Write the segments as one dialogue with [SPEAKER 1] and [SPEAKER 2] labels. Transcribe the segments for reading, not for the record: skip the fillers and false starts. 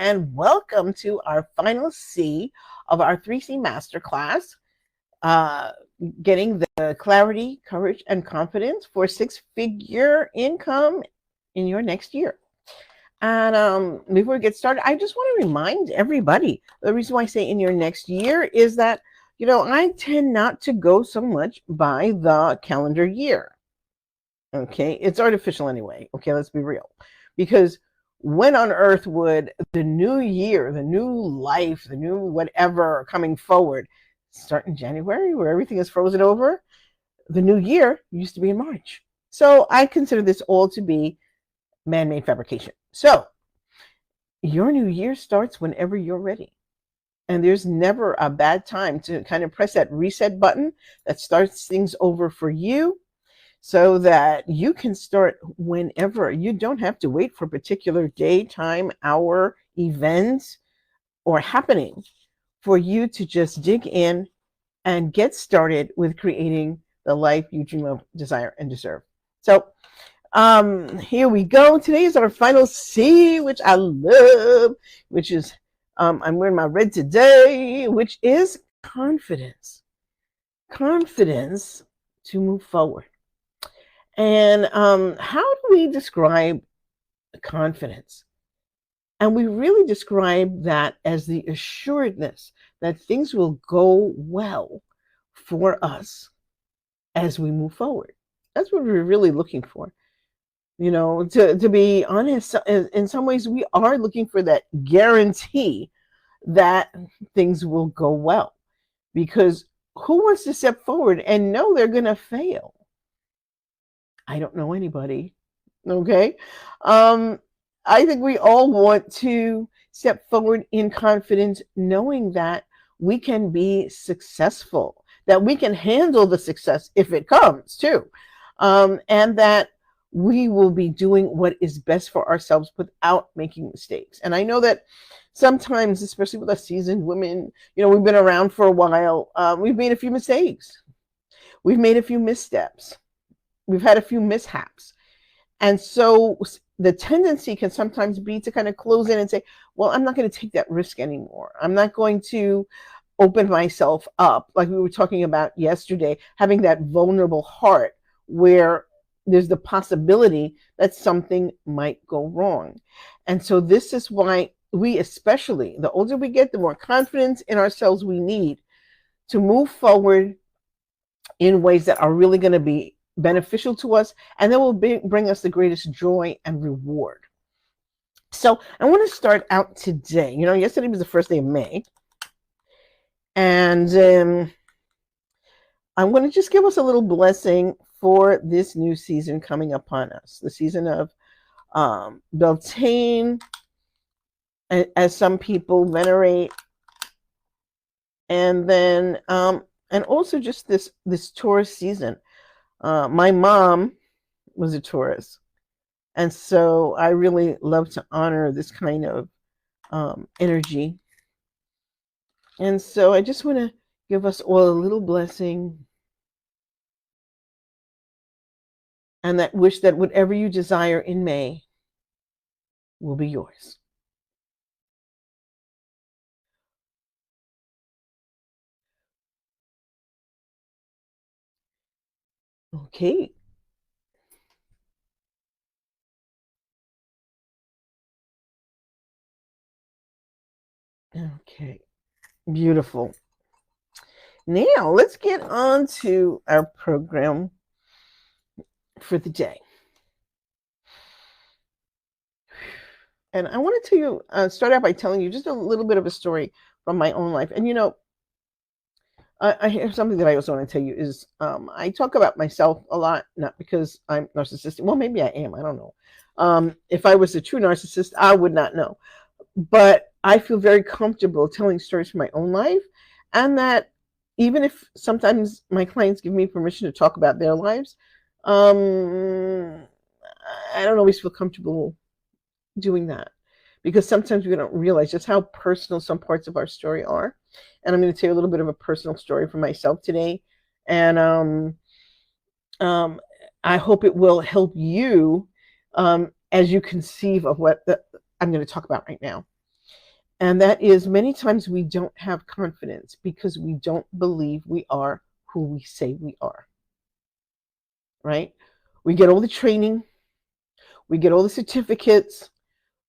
[SPEAKER 1] and welcome to our final C of our 3C Masterclass, uh, getting the clarity, courage, and confidence for six-figure income in your next year. And before we get started, I just want to remind everybody, the reason why I say in your next year is that, I tend not to go so much by the calendar year. Okay, it's artificial anyway. Okay, let's be real. Because when on earth would the new year, the new life, the new whatever coming forward start in January where everything is frozen over? The new year used to be in March. So I consider this all to be man-made fabrication. So your new year starts whenever you're ready. And there's never a bad time to kind of press that reset button that starts things over for you, so that you can start whenever. You don't have to wait for a particular day, time, hour, events, or happening for you to just dig in and get started with creating the life you dream of, desire, and deserve. So here we go. Today is our final C, which I love, which is, I'm wearing my red today, which is confidence. Confidence to move forward. And how do we describe confidence? And we really describe that as the assuredness that things will go well for us as we move forward. That's what we're really looking for. To be honest, in some ways, we are looking for that guarantee that things will go well. Because who wants to step forward and know they're going to fail? I don't know anybody. Okay. I think we all want to step forward in confidence, knowing that we can be successful, that we can handle the success if it comes too, and that we will be doing what is best for ourselves without making mistakes. And I know that sometimes, especially with us seasoned women, we've been around for a while. We've made a few mistakes. We've made a few missteps. We've had a few mishaps. And so the tendency can sometimes be to kind of close in and say, well, I'm not going to take that risk anymore. I'm not going to open myself up, like we were talking about yesterday, having that vulnerable heart where there's the possibility that something might go wrong. And so this is why we, especially the older we get, the more confidence in ourselves we need to move forward in ways that are really going to be beneficial to us, and that will bring us the greatest joy and reward. So I want to start out today. Yesterday was the first day of May, and I'm going to just give us a little blessing for this new season coming upon us, the season of Beltane, as some people venerate, and then and also just this Taurus season. My mom was a Taurus, and so I really love to honor this kind of energy. And so I just want to give us all a little blessing, and that wish that whatever you desire in May will be yours. Okay. Okay. Beautiful. Now let's get on to our program for the day. And I want to tell you, start out by telling you just a little bit of a story from my own life. And I have something that I also want to tell you is I talk about myself a lot, not because I'm narcissistic. Well, maybe I am. I don't know. If I was a true narcissist, I would not know. But I feel very comfortable telling stories from my own life, and that even if sometimes my clients give me permission to talk about their lives, I don't always feel comfortable doing that, because sometimes we don't realize just how personal some parts of our story are. And I'm going to tell you a little bit of a personal story for myself today, and I hope it will help you as you conceive of what I'm going to talk about right now. And that is, many times we don't have confidence because we don't believe we are who we say we are, right? We get all the training, we get all the certificates,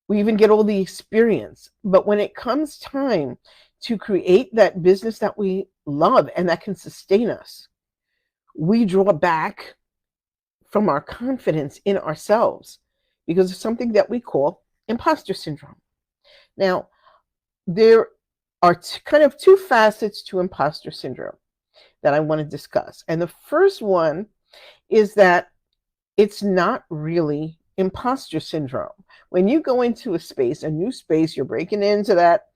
[SPEAKER 1] we even get all the experience. But when it comes time to create that business that we love and that can sustain us, we draw back from our confidence in ourselves because of something that we call imposter syndrome. Now, there are kind of two facets to imposter syndrome that I want to discuss. And the first one is that it's not really imposter syndrome. When you go into a space, a new space, you're breaking into that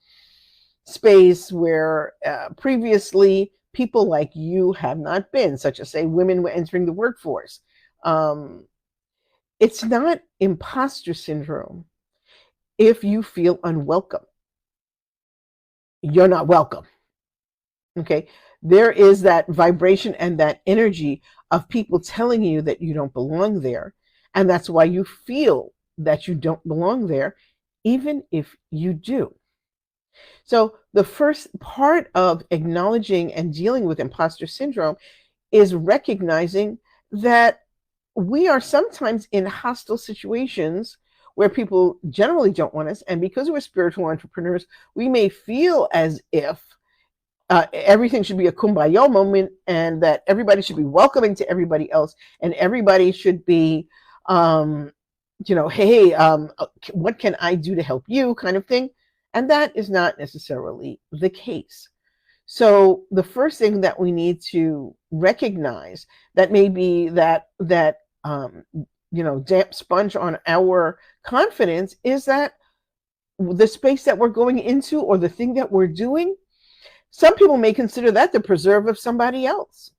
[SPEAKER 1] space where previously people like you have not been, such as, say, women were entering the workforce. It's not imposter syndrome if you feel unwelcome. You're not welcome. Okay? There is that vibration and that energy of people telling you that you don't belong there. And that's why you feel that you don't belong there, even if you do. So the first part of acknowledging and dealing with imposter syndrome is recognizing that we are sometimes in hostile situations where people generally don't want us. And because we're spiritual entrepreneurs, we may feel as if everything should be a kumbaya moment and that everybody should be welcoming to everybody else and everybody should be, hey, what can I do to help you kind of thing. And that is not necessarily the case. So the first thing that we need to recognize that may be that damp sponge on our confidence is that the space that we're going into or the thing that we're doing, some people may consider that the preserve of somebody else.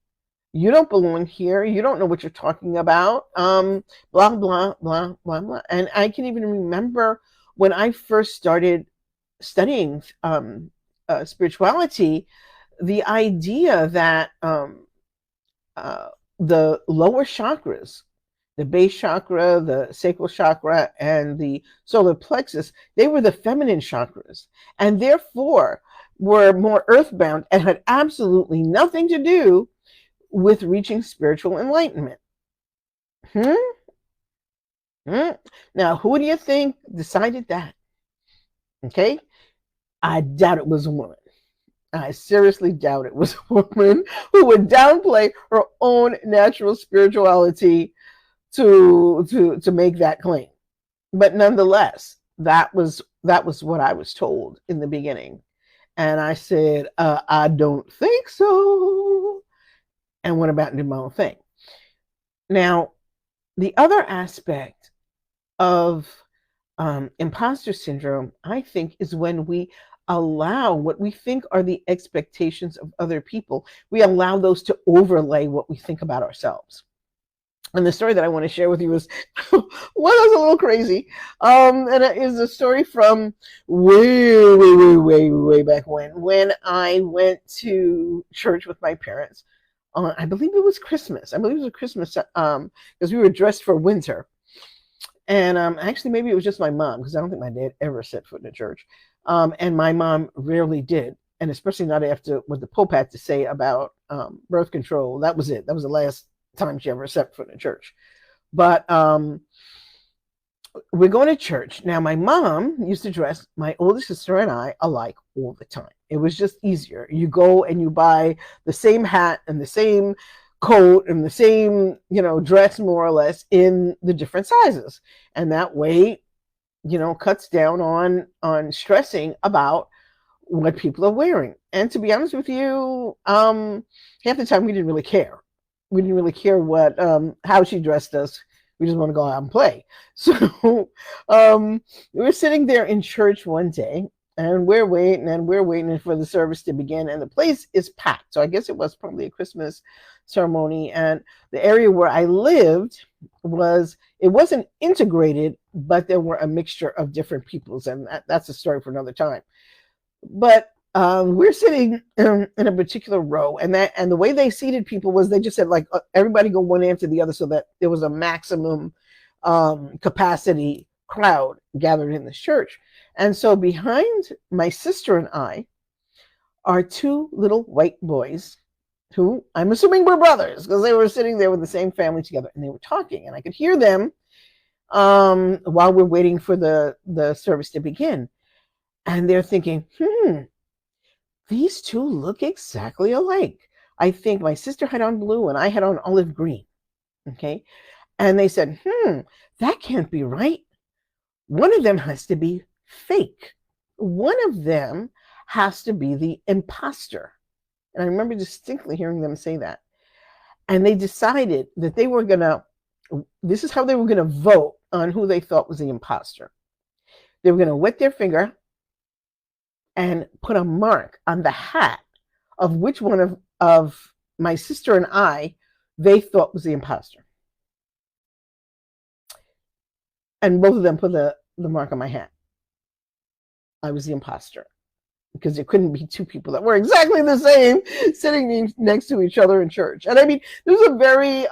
[SPEAKER 1] You don't belong here. You don't know what you're talking about. Blah, blah, blah, blah, blah. And I can even remember when I first started studying spirituality, the idea that the lower chakras, the base chakra, the sacral chakra, and the solar plexus, they were the feminine chakras, and therefore were more earthbound and had absolutely nothing to do with reaching spiritual enlightenment. Now, who do you think decided that? Okay, I doubt it was a woman. I seriously doubt it was a woman who would downplay her own natural spirituality to make that claim. But nonetheless, that was what I was told in the beginning. And I said, I don't think so. And went about and did my own thing. Now, the other aspect of imposter syndrome, I think, is when we allow what we think are the expectations of other people. We allow those to overlay what we think about ourselves. And the story that I want to share with you is one that's a little crazy. And it is a story from way back when I went to church with my parents. I believe it was Christmas. I believe it was Christmas because we were dressed for winter. And actually, maybe it was just my mom, because I don't think my dad ever set foot in a church. And my mom rarely did. And especially not after what the Pope had to say about birth control. That was it. That was the last time she ever set foot in a church. But we're going to church. Now, my mom used to dress my older sister and I alike all the time. It was just easier. You go and you buy the same hat and the same coat and the same, dress more or less in the different sizes. And that way, cuts down on stressing about what people are wearing. And to be honest with you, half the time we didn't really care. We didn't really care what how she dressed us. We just want to go out and play. So we were sitting there in church one day, and we're waiting for the service to begin, and the place is packed. So I guess it was probably a Christmas ceremony, and the area where I lived wasn't integrated, but there were a mixture of different peoples, and that's a story for another time. But we're sitting in a particular row, and the way they seated people was they just said, like, everybody go one after the other, so that there was a maximum capacity crowd gathered in the church. And so behind my sister and I are two little white boys who I'm assuming were brothers because they were sitting there with the same family together and they were talking and I could hear them while we're waiting for the service to begin. And they're thinking, these two look exactly alike. I think my sister had on blue and I had on olive green. Okay. And they said, that can't be right. One of them has to be fake. One of them has to be the imposter. And I remember distinctly hearing them say that. And they decided that they were going to, this is how they were going to vote on who they thought was the imposter. They were going to wet their finger and put a mark on the hat of which one of my sister and I they thought was the imposter. And both of them put the mark on my hat. I was the imposter because there couldn't be two people that were exactly the same sitting next to each other in church. And I mean, this was a very,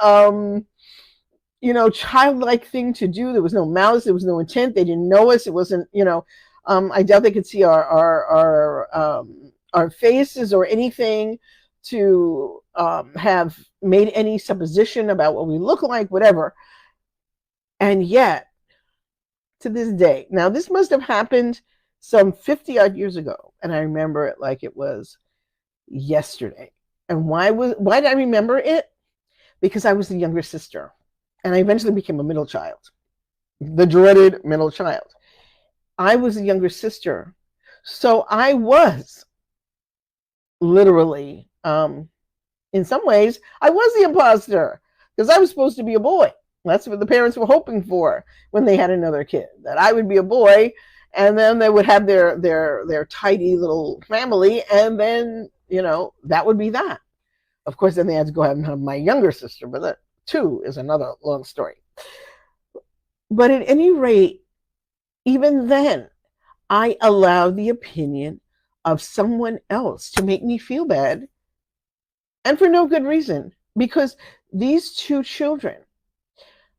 [SPEAKER 1] childlike thing to do. There was no malice. There was no intent. They didn't know us. It wasn't, I doubt they could see our faces or anything to have made any supposition about what we look like, whatever. And yet, to this day, now this must have happened some 50 odd years ago, and I remember it like it was yesterday. And why did I remember it? Because I was the younger sister, and I eventually became a middle child, the dreaded middle child. I was the younger sister, so I was literally, in some ways, I was the imposter because I was supposed to be a boy. That's what the parents were hoping for when they had another kid, that I would be a boy, and then they would have their tidy little family, and then, that would be that. Of course, then they had to go ahead and have my younger sister, but that too is another long story. But at any rate, even then, I allowed the opinion of someone else to make me feel bad, and for no good reason, because these two children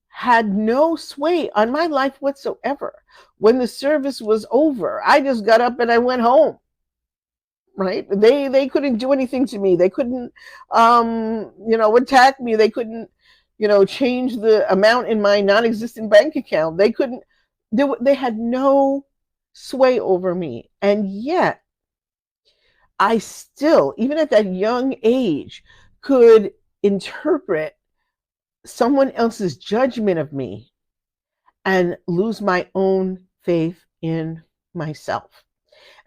[SPEAKER 1] had no sway on my life whatsoever. When the service was over, I just got up and I went home. Right? They couldn't do anything to me. They couldn't, attack me. They couldn't, change the amount in my non-existent bank account. They couldn't. They had no sway over me, and yet I still, even at that young age, could interpret someone else's judgment of me and lose my own faith in myself.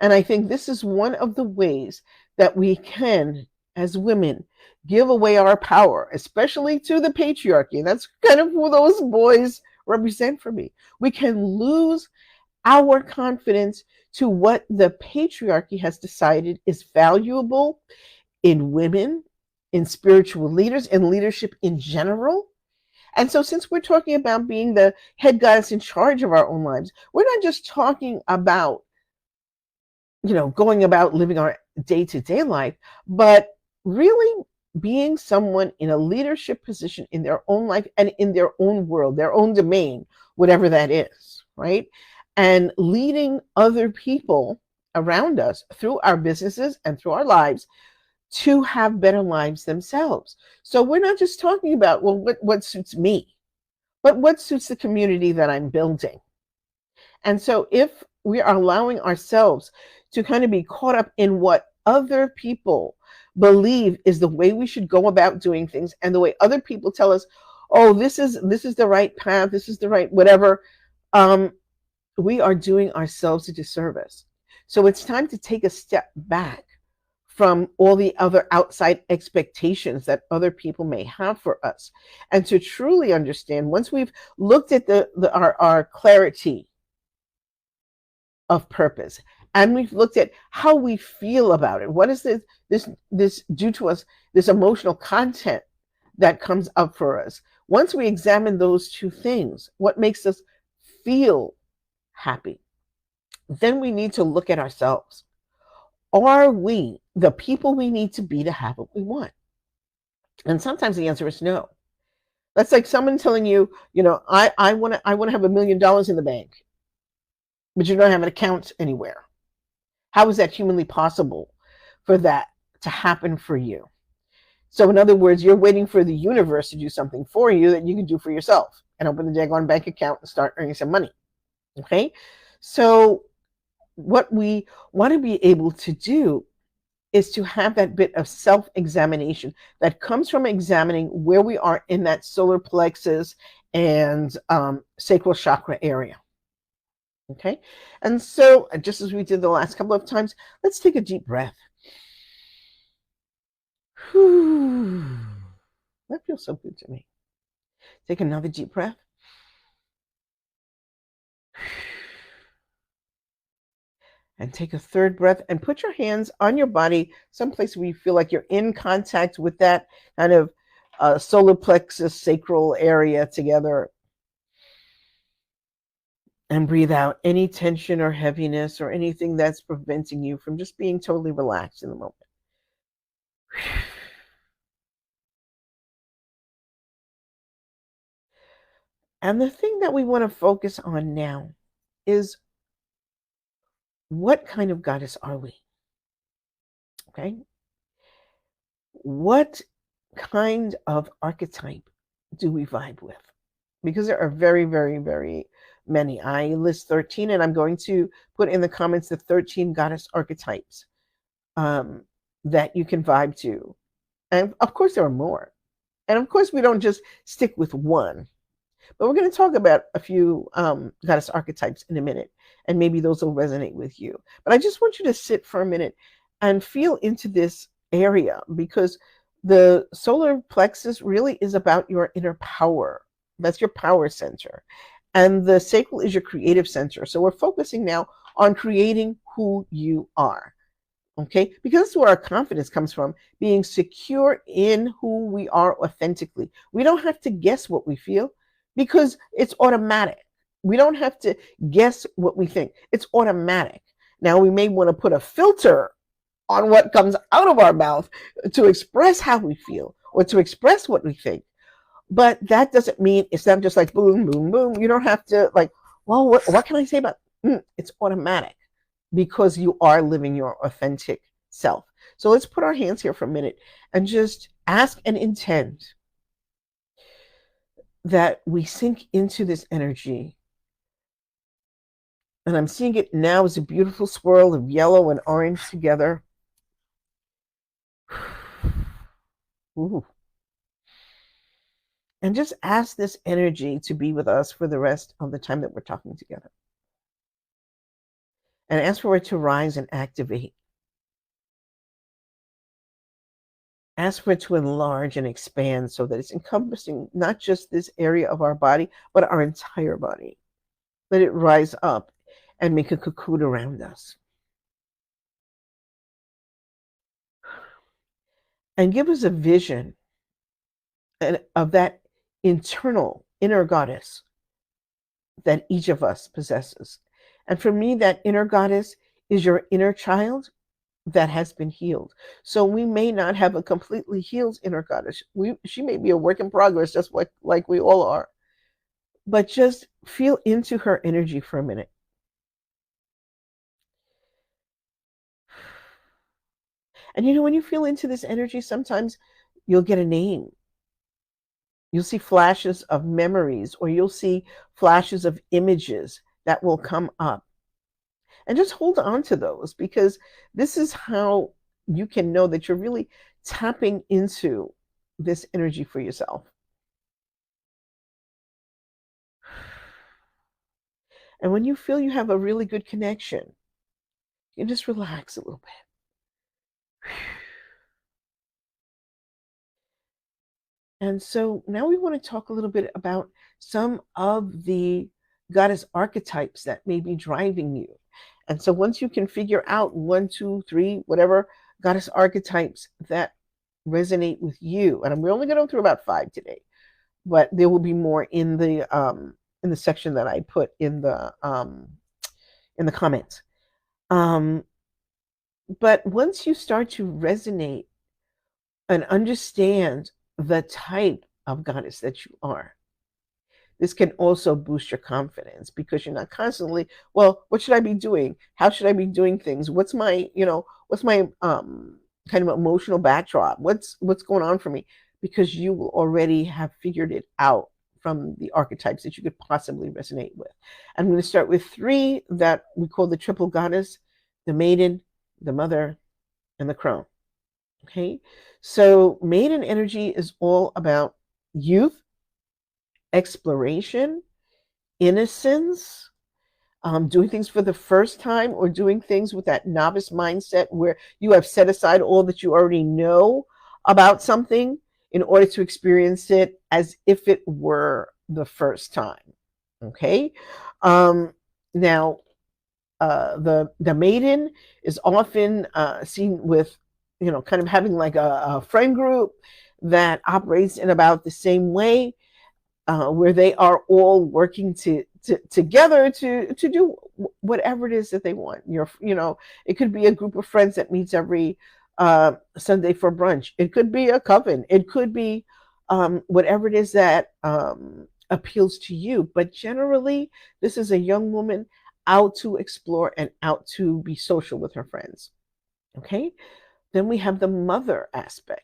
[SPEAKER 1] And I think this is one of the ways that we can, as women, give away our power, especially to the patriarchy. And that's kind of who those boys represent for me. We can lose our confidence to what the patriarchy has decided is valuable in women, in spiritual leaders, in leadership in general. And so since we're talking about being the head goddess in charge of our own lives, we're not just talking about, going about living our day-to-day life, but really being someone in a leadership position in their own life and in their own world, their own domain, whatever that is, right? And leading other people around us through our businesses and through our lives to have better lives themselves. So we're not just talking about, well, what suits me, but what suits the community that I'm building. And so if we are allowing ourselves to kind of be caught up in what other people believe is the way we should go about doing things, and the way other people tell us, oh, this is the right path, this is the right whatever, we are doing ourselves a disservice. So it's time to take a step back from all the other outside expectations that other people may have for us, and to truly understand, once we've looked at our clarity of purpose, and we've looked at how we feel about it, what is this do to us, this emotional content that comes up for us. Once we examine those two things, what makes us feel happy, then we need to look at ourselves. Are we the people we need to be to have what we want? And sometimes the answer is no. That's like someone telling you, I want to have $1 million in the bank. but you don't have an account anywhere. How is that humanly possible for that to happen for you? So in other words, you're waiting for the universe to do something for you that you can do for yourself and open the daggone bank account and start earning some money. Okay? So what we want to be able to do is to have that bit of self-examination that comes from examining where we are in that solar plexus and sacral chakra area. Okay? And so just as we did the last couple of times, let's take a deep breath. Whew. That feels so good to me. Take another deep breath. And take a third breath and put your hands on your body, someplace where you feel like you're in contact with that kind of solar plexus, sacral area together. And breathe out any tension or heaviness or anything that's preventing you from just being totally relaxed in the moment. And the thing that we want to focus on now is, what kind of goddess are we? Okay? What kind of archetype do we vibe with? Because there are very, very, very many. I list 13, and I'm going to put in the comments the 13 goddess archetypes that you can vibe to. And of course, there are more. And of course, we don't just stick with one. But we're going to talk about a few goddess archetypes in a minute, and maybe those will resonate with you. But I just want you to sit for a minute and feel into this area, because the solar plexus really is about your inner power. That's your power center. And the sacral is your creative center. So we're focusing now on creating who you are. Okay, because that's where our confidence comes from, being secure in who we are authentically. We don't have to guess what we feel because it's automatic. We don't have to guess what we think. It's automatic. Now, we may want to put a filter on what comes out of our mouth to express how we feel or to express what we think. But that doesn't mean it's not just like boom, boom, boom. You don't have to like, well, what can I say about it's automatic, because you are living your authentic self. So let's put our hands here for a minute and just ask and intend that we sink into this energy. And I'm seeing it now as a beautiful swirl of yellow and orange together. Ooh. And just ask this energy to be with us for the rest of the time that we're talking together. And ask for it to rise and activate. Ask for it to enlarge and expand so that it's encompassing not just this area of our body, but our entire body. Let it rise up and make a cocoon around us. And give us a vision of that inner goddess that each of us possesses. And for me, that inner goddess is your inner child that has been healed. So we may not have a completely healed inner goddess. She may be a work in progress, just like we all are. But just feel into her energy for a minute. And when you feel into this energy, sometimes you'll get a name. You'll see flashes of memories, or you'll see flashes of images that will come up. And just hold on to those, because this is how you can know that you're really tapping into this energy for yourself. And when you feel you have a really good connection, you just relax a little bit. And so now we want to talk a little bit about some of the goddess archetypes that may be driving you. And so once you can figure out 1, 2, 3, whatever goddess archetypes that resonate with you, and we're only going to go through about 5 today, but there will be more in the section that I put in the comments. But once you start to resonate and understand the type of goddess that you are, this can also boost your confidence because you're not constantly, well, what should I be doing? How should I be doing things? What's my kind of emotional backdrop? What's going on for me? Because you will already have figured it out from the archetypes that you could possibly resonate with. I'm going to start with three that we call the triple goddess: the maiden, the mother, and the crone. Okay, so maiden energy is all about youth, exploration, innocence, doing things for the first time, or doing things with that novice mindset where you have set aside all that you already know about something in order to experience it as if it were the first time. Okay, now the maiden is often seen with, kind of having like a friend group that operates in about the same way, where they are all working together to do whatever it is that they want. It could be a group of friends that meets every Sunday for brunch. It could be a coven. It could be whatever it is that appeals to you. But generally, this is a young woman out to explore and out to be social with her friends. Okay. Then we have the mother aspect.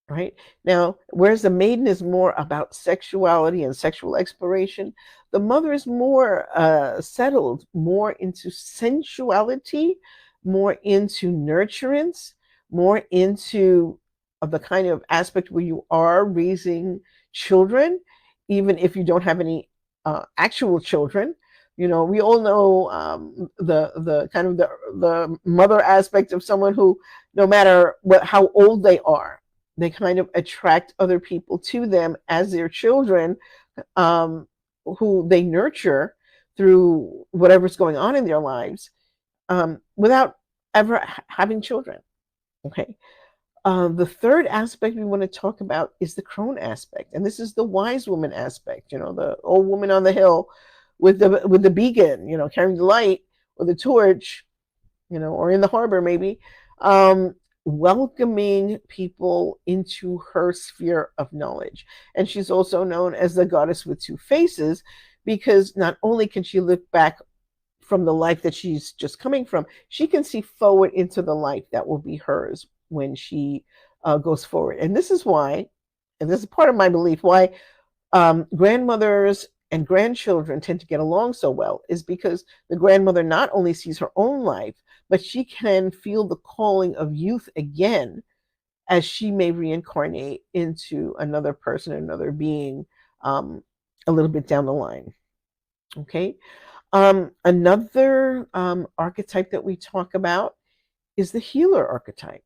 [SPEAKER 1] Right now, whereas the maiden is more about sexuality and sexual exploration, the mother is more settled, more into sensuality, more into nurturance, more into the kind of aspect where you are raising children, even if you don't have any actual children. We all know the kind of the mother aspect of someone who, no matter how old they are, they kind of attract other people to them as their children, who they nurture through whatever's going on in their lives, without ever having children. Okay. The third aspect we want to talk about is the crone aspect, and this is the wise woman aspect. The old woman on the hill with the beacon, carrying the light or the torch, or in the harbor maybe, welcoming people into her sphere of knowledge. And she's also known as the goddess with two faces, because not only can she look back from the life that she's just coming from, she can see forward into the life that will be hers when she goes forward. And this is why, and this is part of my belief, why grandmothers and grandchildren tend to get along so well, is because the grandmother not only sees her own life, but she can feel the calling of youth again, as she may reincarnate into another person, another being, a little bit down the line. Okay. Another archetype that we talk about is the healer archetype.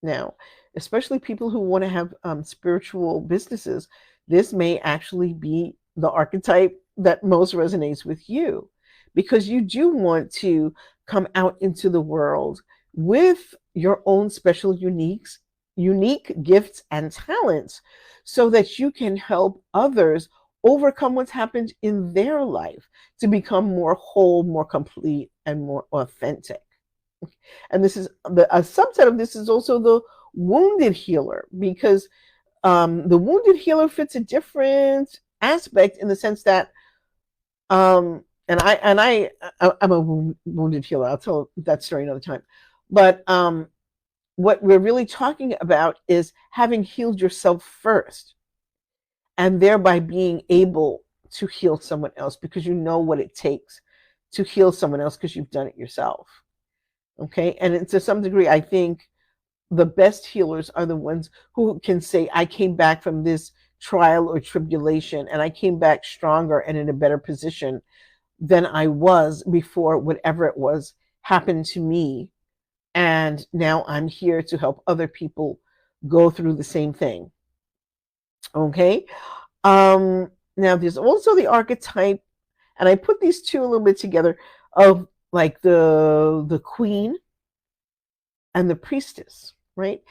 [SPEAKER 1] Now, especially people who want to have spiritual businesses, this may actually be the archetype that most resonates with you, because you do want to come out into the world with your own special unique gifts and talents, so that you can help others overcome what's happened in their life to become more whole, more complete, and more authentic. And this is a subset of this is also the wounded healer, because the wounded healer fits a different aspect, in the sense that I'm a wounded healer. I'll tell that story another time. But what we're really talking about is having healed yourself first, and thereby being able to heal someone else, because you know what it takes to heal someone else, because you've done it yourself. Okay, and to some degree, I think the best healers are the ones who can say, I came back from this trial or tribulation, and I came back stronger and in a better position than I was before whatever it was happened to me. And now I'm here to help other people go through the same thing. Okay. Now there's also the archetype, and I put these two a little bit together, of like the queen and the priestess, right?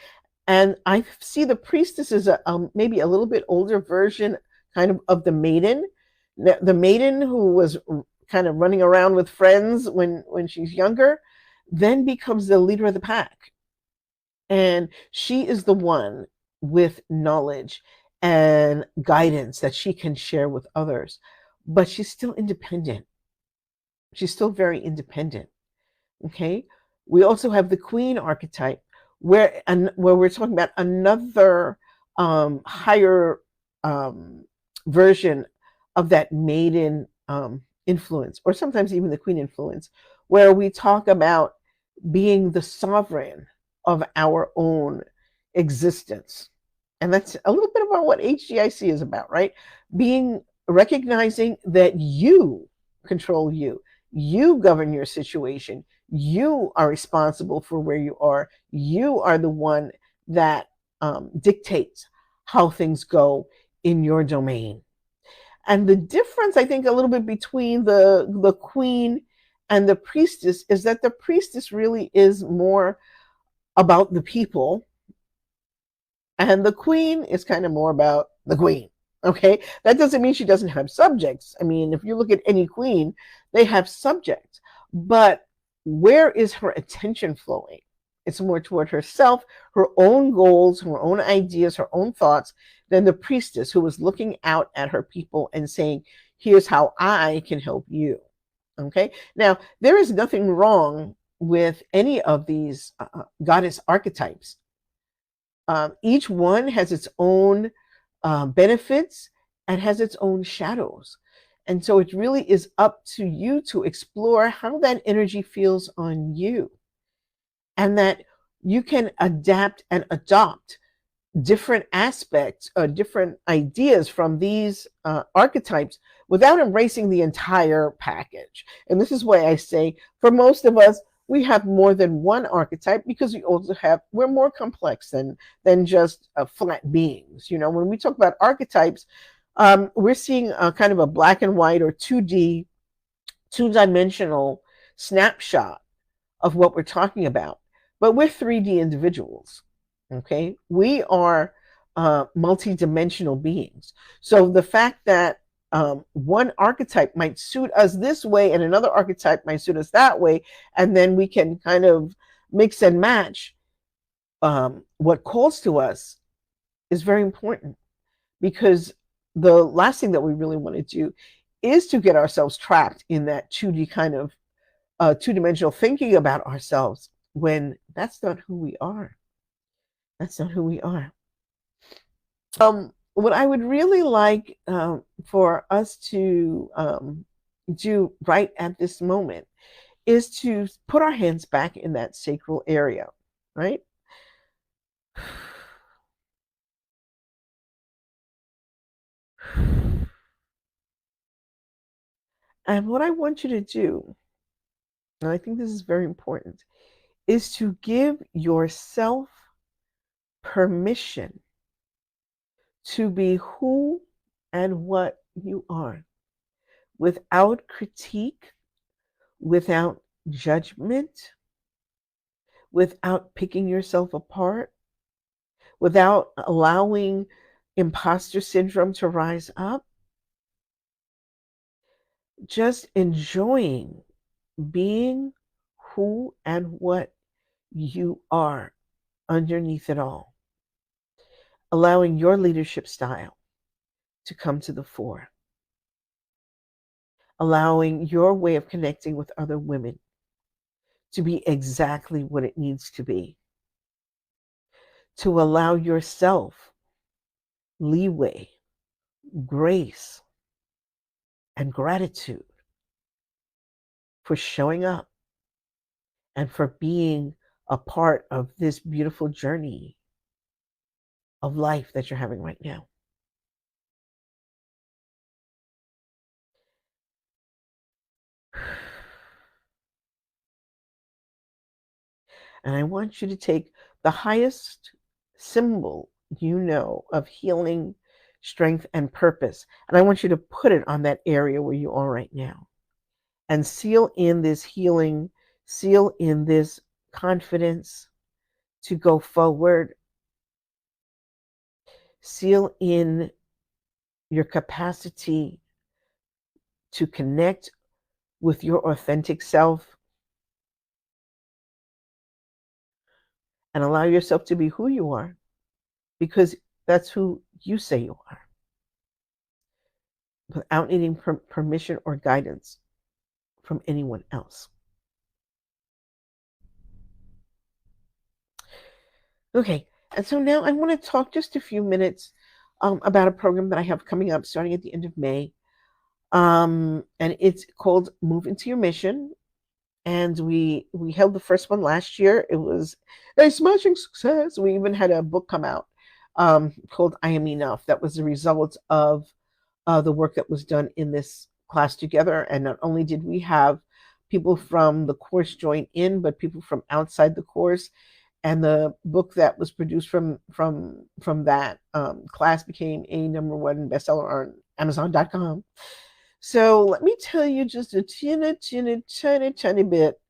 [SPEAKER 1] And I see the priestess as maybe a little bit older version kind of the maiden. The maiden who was kind of running around with friends when she's younger, then becomes the leader of the pack. And she is the one with knowledge and guidance that she can share with others. But she's still independent. She's still very independent. Okay. We also have the queen archetype, where we're talking about another higher version of that maiden influence, or sometimes even the queen influence, where we talk about being the sovereign of our own existence. And that's a little bit about what HGIC is about, right? Being recognizing that you control you. You govern your situation. You are responsible for where you are. You are the one that dictates how things go in your domain. And the difference, I think, a little bit between the queen and the priestess is that the priestess really is more about the people, and the queen is kind of more about the queen. Okay, that doesn't mean she doesn't have subjects. I mean, if you look at any queen, they have subjects, but where is her attention flowing? It's more toward herself, her own goals, her own ideas, her own thoughts, than the priestess who was looking out at her people and saying, here's how I can help you. Okay, now there is nothing wrong with any of these goddess archetypes. Each one has its own benefits and has its own shadows. And so it really is up to you to explore how that energy feels on you, and that you can adapt and adopt different aspects or different ideas from these archetypes without embracing the entire package. And this is why I say, for most of us, we have more than one archetype, because we're more complex than just flat beings. You know, when we talk about archetypes, we're seeing a kind of a black and white or 2D, two-dimensional snapshot of what we're talking about. But we're 3D individuals. Okay, we are multi-dimensional beings. So the fact that one archetype might suit us this way and another archetype might suit us that way, and then we can kind of mix and match what calls to us, is very important, because the last thing that we really want to do is to get ourselves trapped in that 2D kind of two-dimensional thinking about ourselves, when that's not who we are. That's not who we are. What I would really like for us to do right at this moment is to put our hands back in that sacral area, right? And what I want you to do, and I think this is very important, is to give yourself permission to be who and what you are, without critique, without judgment, without picking yourself apart, without allowing imposter syndrome to rise up. Just enjoying being who and what you are underneath it all. Allowing your leadership style to come to the fore. Allowing your way of connecting with other women to be exactly what it needs to be. To allow yourself leeway, grace, and gratitude for showing up and for being a part of this beautiful journey of life that you're having right now. And I want you to take the highest symbol you know of healing, strength, and purpose, and I want you to put it on that area where you are right now. And seal in this healing, seal in this confidence to go forward, seal in your capacity to connect with your authentic self, and allow yourself to be who you are, because that's who you say you are, without needing permission or guidance from anyone else. Okay, and so now I want to talk just a few minutes about a program that I have coming up starting at the end of May. And it's called Move Into Your Mission. And we held the first one last year. It was a smashing success. We even had a book come out called I Am Enough. That was the result of the work that was done in this class together. And not only did we have people from the course join in, but people from outside the course. And the book that was produced from that class became a #1 bestseller on Amazon.com. So let me tell you just a tiny bit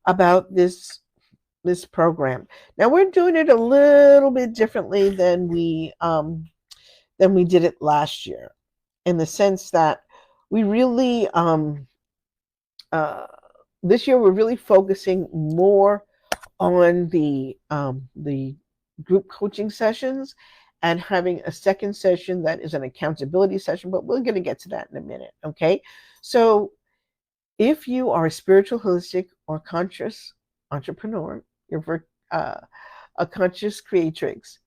[SPEAKER 1] about this program. Now we're doing it a little bit differently than we did it last year, in the sense that we really this year we're really focusing more on the group coaching sessions and having a second session that is an accountability session, but we're going to get to that in a minute, okay? So if you are a spiritual, holistic, or conscious entrepreneur, you're a conscious creatrix,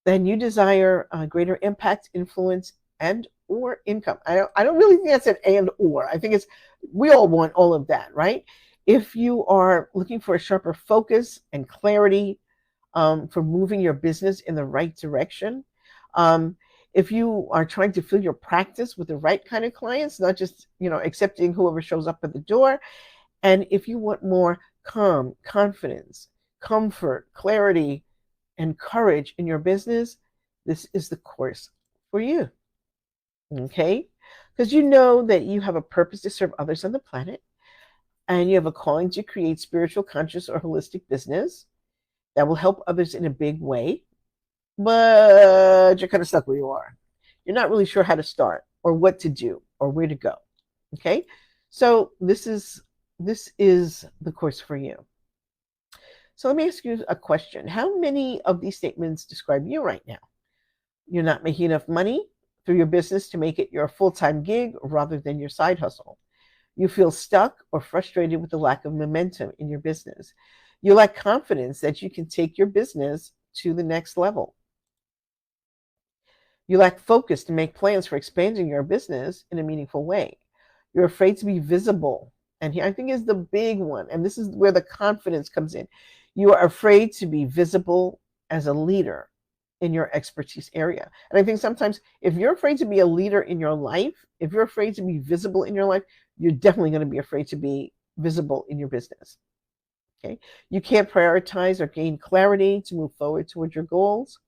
[SPEAKER 1] then you desire greater impact, influence, and or income. I don't really think that's an and or. I think it's, we all want all of that, right? If you are looking for a sharper focus and clarity for moving your business in the right direction, if you are trying to fill your practice with the right kind of clients, not just, accepting whoever shows up at the door, and if you want more calm, confidence, comfort, clarity, and courage in your business, this is the course for you. Okay? Because you know that you have a purpose to serve others on the planet, and you have a calling to create spiritual, conscious, or holistic business that will help others in a big way, but you're kind of stuck where you are. You're not really sure how to start or what to do or where to go. Okay? So this is the course for you. So let me ask you a question. How many of these statements describe you right now? You're not making enough money through your business to make it your full-time gig rather than your side hustle. You feel stuck or frustrated with the lack of momentum in your business. You lack confidence that you can take your business to the next level. You lack focus to make plans for expanding your business in a meaningful way. You're afraid to be visible. And here I think is the big one. And this is where the confidence comes in. You are afraid to be visible as a leader in your expertise area. And I think sometimes if you're afraid to be a leader in your life, if you're afraid to be visible in your life, you're definitely going to be afraid to be visible in your business. Okay? You can't prioritize or gain clarity to move forward towards your goals.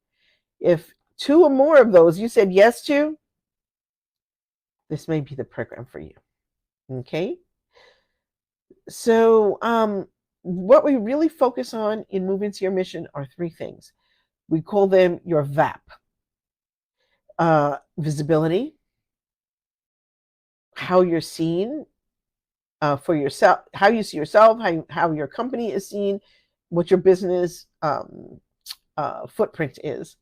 [SPEAKER 1] If 2 or more of those you said yes to, this may be the program for you. Okay? So what we really focus on in Move Into Your Mission are 3 things. We call them your VAP. Visibility, how you're seen for yourself, how you see yourself, how your company is seen, what your business footprint is.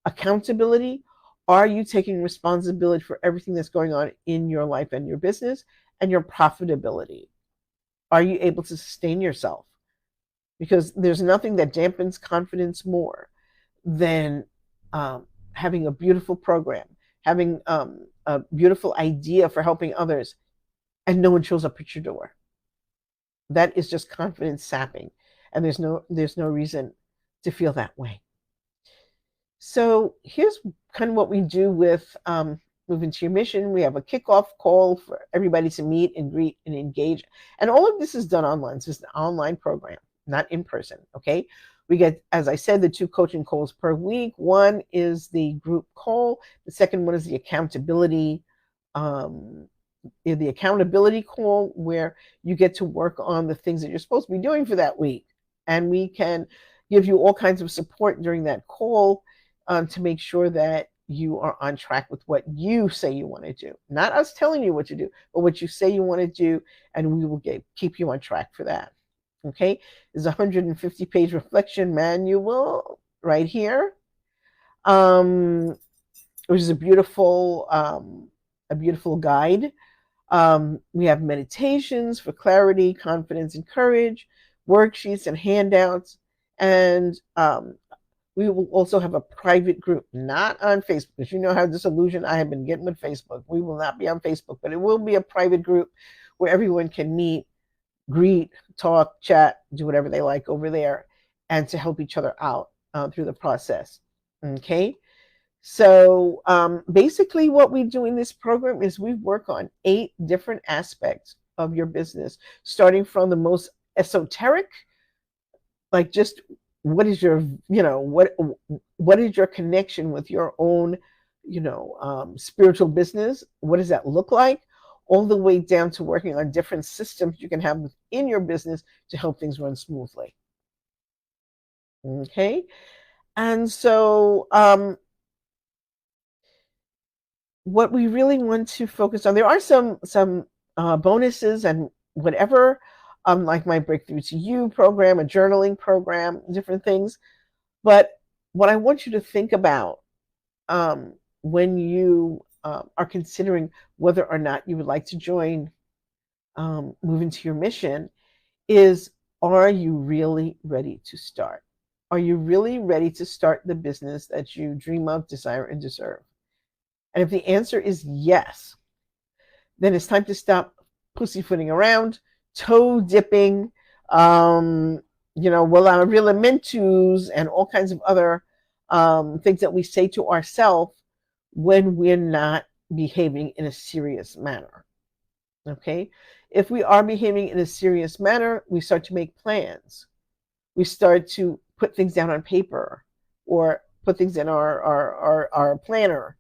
[SPEAKER 1] Accountability, are you taking responsibility for everything that's going on in your life and your business? And your profitability, are you able to sustain yourself? Because there's nothing that dampens confidence more than having a beautiful program, having a beautiful idea for helping others, and no one shows up at your door. That is just confidence sapping, and there's no reason to feel that way. So here's kind of what we do with Move Into Your Mission. We have a kickoff call for everybody to meet and greet and engage, and all of this is done online. So it's an online program, not in person. Okay. We get, as I said, the 2 coaching calls per week. One is the group call. The second one is the accountability call, where you get to work on the things that you're supposed to be doing for that week. And we can give you all kinds of support during that call to make sure that you are on track with what you say you want to do. Not us telling you what to do, but what you say you want to do, and we will keep you on track for that. Okay, there's a 150-page reflection manual right here. which is a beautiful guide. We have meditations for clarity, confidence, and courage, worksheets and handouts, and we will also have a private group, not on Facebook, because you know how disillusioned I have been getting with Facebook. We will not be on Facebook, but it will be a private group where everyone can meet, greet, talk, chat, do whatever they like over there, and to help each other out through the process. Okay. So basically, what we do in this program is we work on 8 different aspects of your business, starting from the most esoteric, like just what is your, what is your connection with your own, spiritual business? What does that look like? All the way down to working on different systems you can have within your business to help things run smoothly. Okay. And so what we really want to focus on, there are some bonuses and whatever, like my Breakthrough to You program, a journaling program, different things. But what I want you to think about when you are considering whether or not you would like to join, move into your mission, is, are you really ready to start? Are you really ready to start the business that you dream of, desire, and deserve? And if the answer is yes, then it's time to stop pussyfooting around, toe dipping, willamamentus, and all kinds of other things that we say to ourselves when we're not behaving in a serious manner. Okay? If we are behaving in a serious manner, we start to make plans. We start to put things down on paper or put things in our planner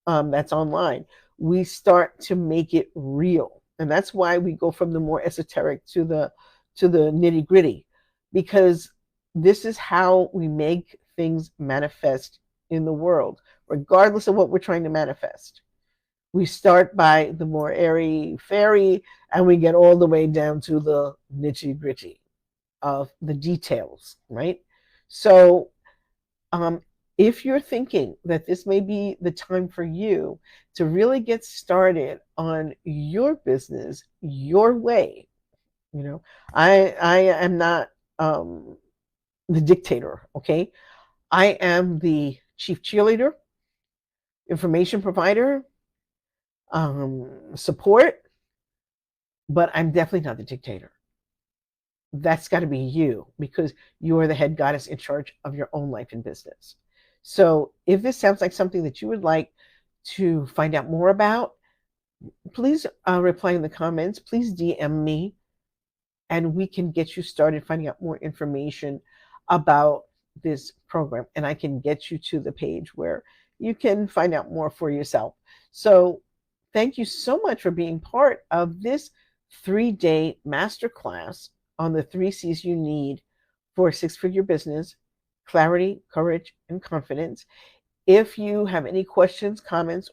[SPEAKER 1] that's online. We start to make it real. And that's why we go from the more esoteric to the nitty gritty, because this is how we make things manifest in the world, regardless of what we're trying to manifest. We start by the more airy fairy, and we get all the way down to the nitty gritty of the details, right? So if you're thinking that this may be the time for you to really get started on your business your way, I am not the dictator, okay? I am the chief cheerleader, information provider, support, but I'm definitely not the dictator. That's got to be you, because you are the head goddess in charge of your own life and business. So if this sounds like something that you would like to find out more about, please reply in the comments. Please DM me, and we can get you started finding out more information about this program. And I can get you to the page where you can find out more for yourself. So thank you so much for being part of this 3-day masterclass on the 3 C's you need for a 6-figure business: clarity, courage, and confidence. If you have any questions, comments,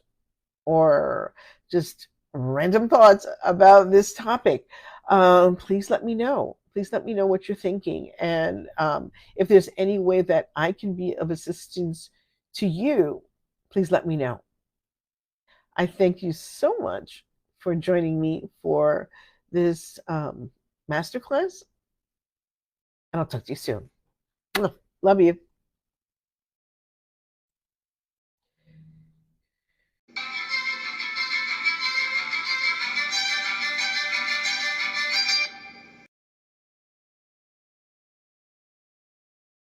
[SPEAKER 1] or just random thoughts about this topic, please let me know. Please let me know what you're thinking. And if there's any way that I can be of assistance to you, please let me know. I thank you so much for joining me for this masterclass, and I'll talk to you soon. Love you.